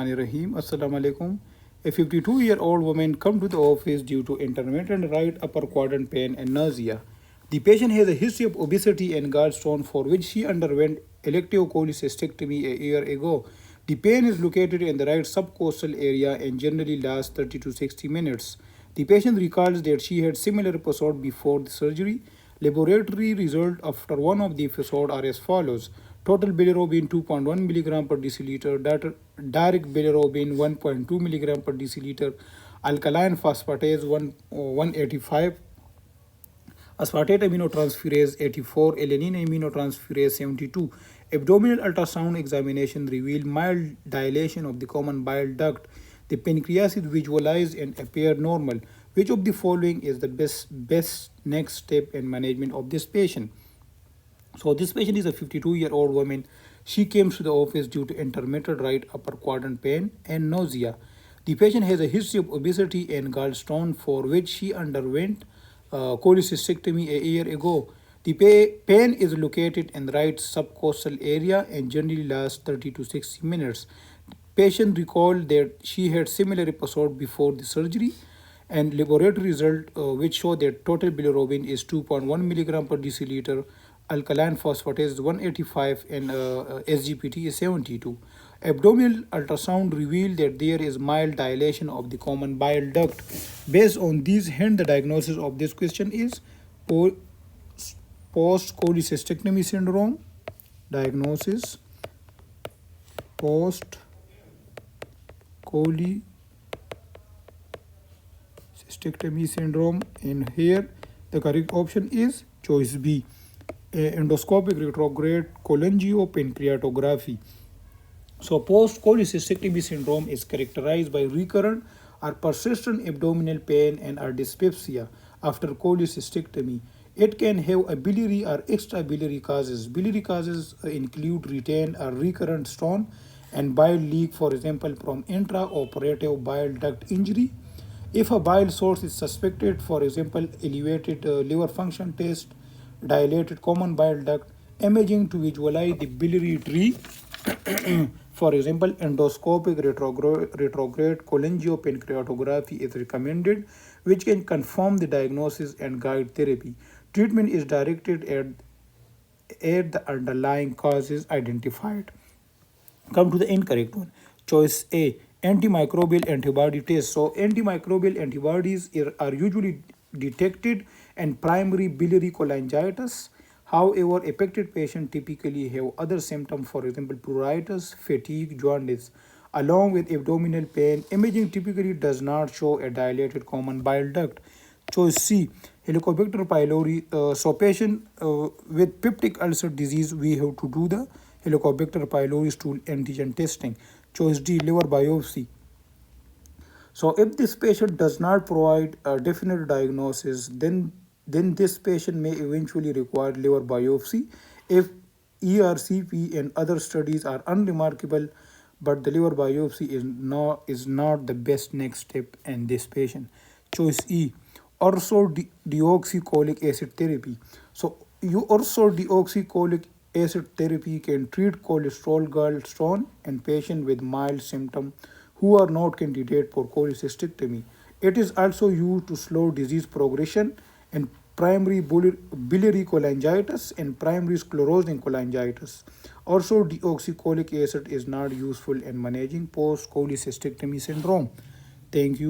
Rahim. Assalamu alaikum. A 52-year-old woman come to the office due to intermittent right upper quadrant pain and nausea. The patient has a history of obesity and gallstone for which she underwent elective cholecystectomy a year ago. The pain is located in the right subcostal area and generally lasts 30 to 60 minutes. The patient recalls that she had similar episode before the surgery. Laboratory result after one of the episode are as follows. Total bilirubin 2.1 mg per deciliter, direct bilirubin 1.2 mg per deciliter, alkaline phosphatase 185, aspartate aminotransferase 84, alanine aminotransferase 72. Abdominal ultrasound examination revealed mild dilation of the common bile duct. The pancreas is visualized and appear normal. Which of the following is the best next step in management of this patient? So this patient is a 52-year-old woman. She came to the office due to intermittent right upper quadrant pain and nausea. The patient has a history of obesity and gallstone for which she underwent cholecystectomy a year ago. The pain is located in the right subcostal area and generally lasts 30 to 60 minutes. Patient recalled that she had similar episode before the surgery, and laboratory result which show that total bilirubin is 2.1 mg per deciliter, alkaline phosphatase is 185, and SGPT is 72. Abdominal ultrasound revealed that there is mild dilation of the common bile duct. Based on these hints, the diagnosis of this question is post-cholecystectomy syndrome. Diagnosis: post-cholecystectomy syndrome. And here the correct option is choice B, endoscopic retrograde cholangiopancreatography. So post-cholecystectomy syndrome is characterized by recurrent or persistent abdominal pain and or dyspepsia after cholecystectomy. It can have a biliary or extrabiliary causes. Biliary causes include retained or recurrent stone and bile leak, for example, from intraoperative bile duct injury. If a bile source is suspected, for example, elevated liver function test, dilated common bile duct, imaging to visualize the biliary tree, for example, endoscopic retrograde cholangiopancreatography is recommended, which can confirm the diagnosis and guide therapy. Treatment is directed at the underlying causes identified. Come to the incorrect one. Choice A, antimicrobial antibody test. So antimicrobial antibodies are usually detected in primary biliary cholangitis. However, affected patients typically have other symptoms, for example, pruritus, fatigue, jaundice. Along with abdominal pain, imaging typically does not show a dilated common bile duct. Choice C, Helicobacter pylori. So patient with peptic ulcer disease, we have to do the Helicobacter pylori stool antigen testing. Choice D, liver biopsy. So if this patient does not provide a definite diagnosis, then this patient may eventually require liver biopsy if ERCP and other studies are unremarkable, but the liver biopsy is not the best next step in this patient. Choice E, ursodeoxycholic acid therapy. So ursodeoxycholic acid therapy can treat cholesterol gallstone in patients with mild symptoms who are not candidate for cholecystectomy. It is also used to slow disease progression in primary biliary cholangitis and primary sclerosing cholangitis. Also, deoxycholic acid is not useful in managing post-cholecystectomy syndrome. Thank you.